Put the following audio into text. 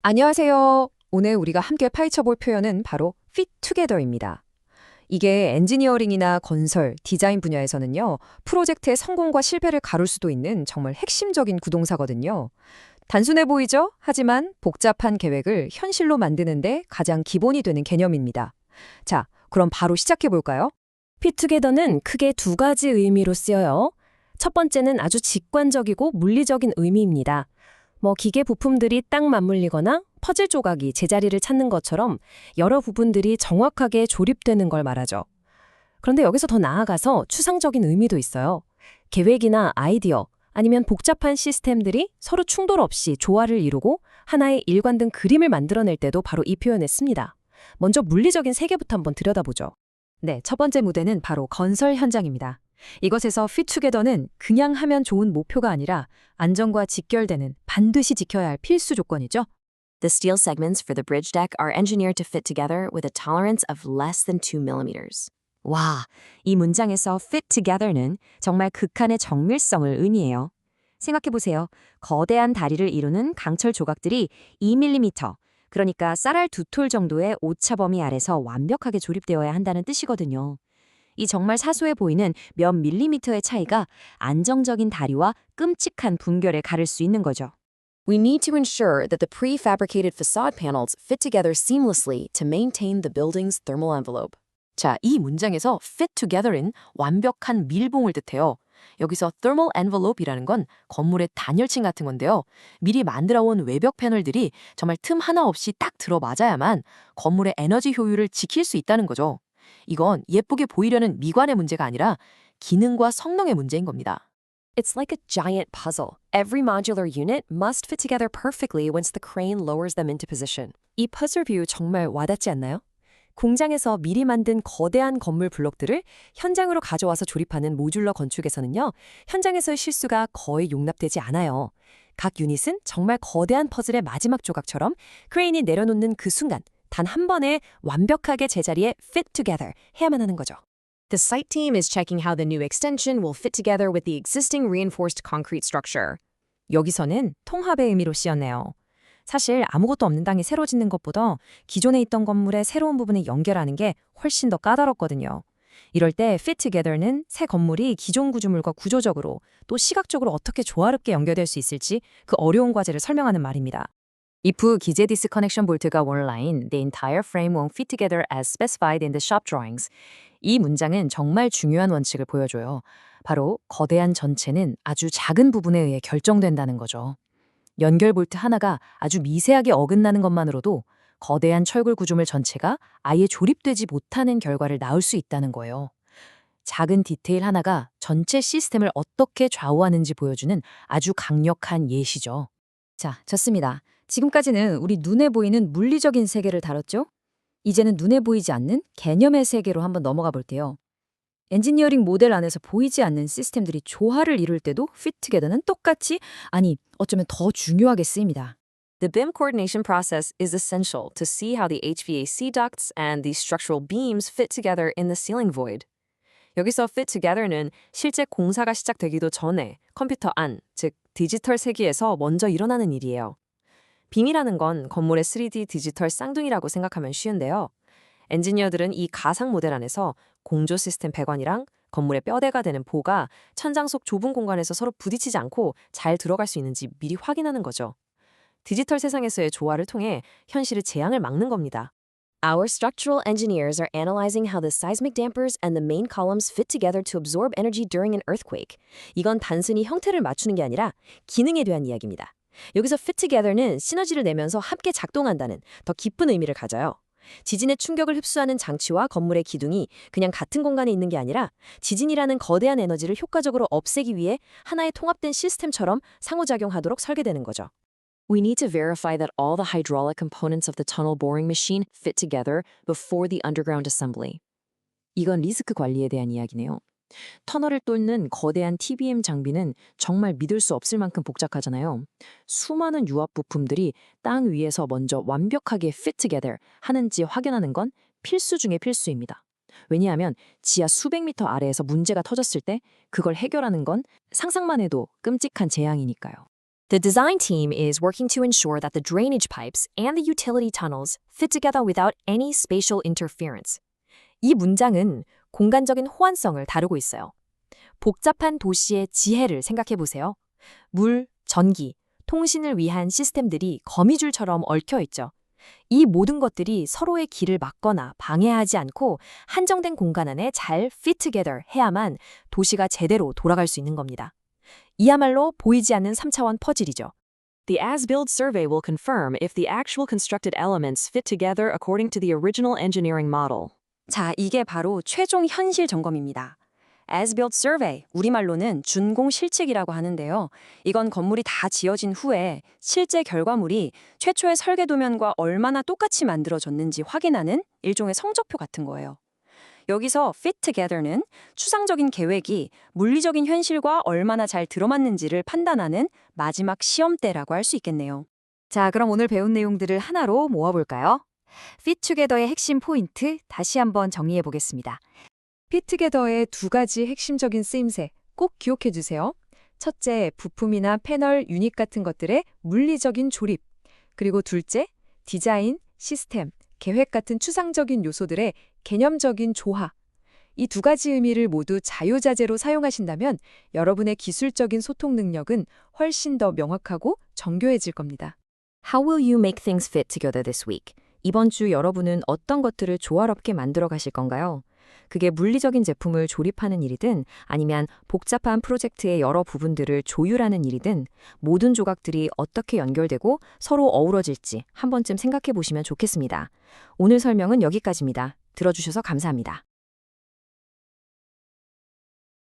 안녕하세요. 오늘 우리가 함께 파헤쳐 볼 표현은 바로 fit together입니다. 이게 엔지니어링이나 건설, 디자인 분야에서는요, 프로젝트의 성공과 실패를 가를 수도 있는 정말 핵심적인 구동사거든요. 단순해 보이죠? 하지만 복잡한 계획을 현실로 만드는데 가장 기본이 되는 개념입니다. 자, 그럼 바로 시작해 볼까요? 피투게더는 크게 두 가지 의미로 쓰여요. 첫 번째는 아주 직관적이고 물리적인 의미입니다. 기계 부품들이 딱 맞물리거나 퍼즐 조각이 제자리를 찾는 것처럼 여러 부분들이 정확하게 조립되는 걸 말하죠. 그런데 여기서 더 나아가서 추상적인 의미도 있어요. 계획이나 아이디어, 아니면 복잡한 시스템들이 서로 충돌 없이 조화를 이루고 하나의 일관된 그림을 만들어낼 때도 바로 이 표현을 씁니다. 먼저 물리적인 세계부터 한번 들여다보죠. 네, 첫 번째 무대는 바로 건설 현장입니다. 이것에서 fit together는 그냥 하면 좋은 목표가 아니라 안전과 직결되는 반드시 지켜야 할 필수 조건이죠. The steel segments for the bridge deck are engineered to fit together with a tolerance of less than 2 millimeters. 와, 이 문장에서 fit together는 정말 극한의 정밀성을 의미해요. 생각해보세요. 거대한 다리를 이루는 강철 조각들이 2mm, 그러니까 쌀알 2톨 정도의 오차 범위 아래서 완벽하게 조립되어야 한다는 뜻이거든요. 이 정말 사소해 보이는 몇 밀리미터의 차이가 안정적인 다리와 끔찍한 분결에 가를 수 있는 거죠. We need to ensure that the prefabricated facade panels fit together seamlessly to maintain the building's thermal envelope. 자, 이 문장에서 fit together은 완벽한 밀봉을 뜻해요. 여기서 thermal envelope이라는 건 건물의 단열층 같은 건데요. 미리 만들어온 외벽 패널들이 정말 틈 하나 없이 딱 들어맞아야만 건물의 에너지 효율을 지킬 수 있다는 거죠. 이건 예쁘게 보이려는 미관의 문제가 아니라 기능과 성능의 문제인 겁니다. It's like a giant puzzle. Every modular unit must fit together perfectly once the crane lowers them into position. 이 퍼즐 비유 정말 와닿지 않나요? 공장에서 미리 만든 거대한 건물 블록들을 현장으로 가져와서 조립하는 모듈러 건축에서는요, 현장에서의 실수가 거의 용납되지 않아요. 각 유닛은 정말 거대한 퍼즐의 마지막 조각처럼 크레인이 내려놓는 그 순간 단 한 번에 완벽하게 제자리에 fit together 해야만 하는 거죠. The site team is checking how the new extension will fit together with the existing reinforced concrete structure. 여기서는 통합의 의미로 쓰였네요. 사실 아무것도 없는 땅에 새로 짓는 것보다 기존에 있던 건물의 새로운 부분을 연결하는 게 훨씬 더 까다롭거든요. 이럴 때 fit together는 새 건물이 기존 구조물과 구조적으로 또 시각적으로 어떻게 조화롭게 연결될 수 있을지 그 어려운 과제를 설명하는 말입니다. If 기재 디스커넥션 볼트가 원라인, the entire frame won't fit together as specified in the shop drawings. 이 문장은 정말 중요한 원칙을 보여줘요. 바로 거대한 전체는 아주 작은 부분에 의해 결정된다는 거죠. 연결 볼트 하나가 아주 미세하게 어긋나는 것만으로도 거대한 철골 구조물 전체가 아예 조립되지 못하는 결과를 낳을 수 있다는 거예요. 작은 디테일 하나가 전체 시스템을 어떻게 좌우하는지 보여주는 아주 강력한 예시죠. 자, 좋습니다. 지금까지는 우리 눈에 보이는 물리적인 세계를 다뤘죠? 이제는 눈에 보이지 않는 개념의 세계로 한번 넘어가 볼게요. 엔지니어링 모델 안에서 보이지 않는 시스템들이 조화를 이룰 때도 fit together는 똑같이, 아니, 어쩌면 더 중요하게 쓰입니다. The BIM coordination process is essential to see how the HVAC ducts and the structural beams fit together in the ceiling void. 여기서 fit together는 실제 공사가 시작되기도 전에 컴퓨터 안, 즉 디지털 세계에서 먼저 일어나는 일이에요. 빔이라는 건 건물의 3D 디지털 쌍둥이라고 생각하면 쉬운데요. 엔지니어들은 이 가상 모델 안에서 공조 시스템 배관이랑 건물의 뼈대가 되는 보가 천장 속 좁은 공간에서 서로 부딪히지 않고 잘 들어갈 수 있는지 미리 확인하는 거죠. 디지털 세상에서의 조화를 통해 현실의 재앙을 막는 겁니다. Our structural engineers are analyzing how the seismic dampers and the main columns fit together to absorb energy during an earthquake. 이건 단순히 형태를 맞추는 게 아니라 기능에 대한 이야기입니다. 여기서 fit together는 시너지를 내면서 함께 작동한다는 더 깊은 의미를 가져요. 지진의 충격을 흡수하는 장치와 건물의 기둥이 그냥 같은 공간에 있는 게 아니라 지진이라는 거대한 에너지를 효과적으로 없애기 위해 하나의 통합된 시스템처럼 상호작용하도록 설계되는 거죠. We need to verify that all the hydraulic components of the tunnel boring machine fit together before the underground assembly. 이건 리스크 관리에 대한 이야기네요. 터널을 뚫는 거대한 TBM 장비는 정말 믿을 수 없을 만큼 복잡하잖아요. 수많은 유압 부품들이 땅 위에서 먼저 완벽하게 fit together 하는지 확인하는 건 필수 중의 필수입니다. 왜냐하면 지하 수백 미터 아래에서 문제가 터졌을 때 그걸 해결하는 건 상상만 해도 끔찍한 재앙이니까요. The design team is working to ensure that the drainage pipes and the utility tunnels fit together without any spatial interference. 이 문장은 공간적인 호환성을 다루고 있어요. 복잡한 도시의 지혜를 생각해 보세요. 물, 전기, 통신을 위한 시스템들이 거미줄처럼 얽혀 있죠. 이 모든 것들이 서로의 길을 막거나 방해하지 않고 한정된 공간 안에 잘 fit together 해야만 도시가 제대로 돌아갈 수 있는 겁니다. 이야말로 보이지 않는 3차원 퍼즐이죠. The as-built survey will confirm if the actual constructed elements fit together according to the original engineering model. 자, 이게 바로 최종 현실 점검입니다. As-built survey, 우리말로는 준공 실측이라고 하는데요. 이건 건물이 다 지어진 후에 실제 결과물이 최초의 설계 도면과 얼마나 똑같이 만들어졌는지 확인하는 일종의 성적표 같은 거예요. 여기서 fit together는 추상적인 계획이 물리적인 현실과 얼마나 잘 들어맞는지를 판단하는 마지막 시험대라고 할 수 있겠네요. 자, 그럼 오늘 배운 내용들을 하나로 모아볼까요? fit together의 핵심 포인트 다시 한번 정리해 보겠습니다. fit together의 두 가지 핵심적인 쓰임새 꼭 기억해 주세요. 첫째, 부품이나 패널, 유닛 같은 것들의 물리적인 조립. 그리고 둘째, 디자인, 시스템, 계획 같은 추상적인 요소들의 개념적인 조화. 이 두 가지 의미를 모두 자유자재로 사용하신다면 여러분의 기술적인 소통 능력은 훨씬 더 명확하고 정교해질 겁니다. How will you make things fit together this week? 이번 주 여러분은 어떤 것들을 조화롭게 만들어 가실 건가요? 그게 물리적인 제품을 조립하는 일이든 아니면 복잡한 프로젝트의 여러 부분들을 조율하는 일이든 모든 조각들이 어떻게 연결되고 서로 어우러질지 한 번쯤 생각해 보시면 좋겠습니다. 오늘 설명은 여기까지입니다. 들어주셔서 감사합니다.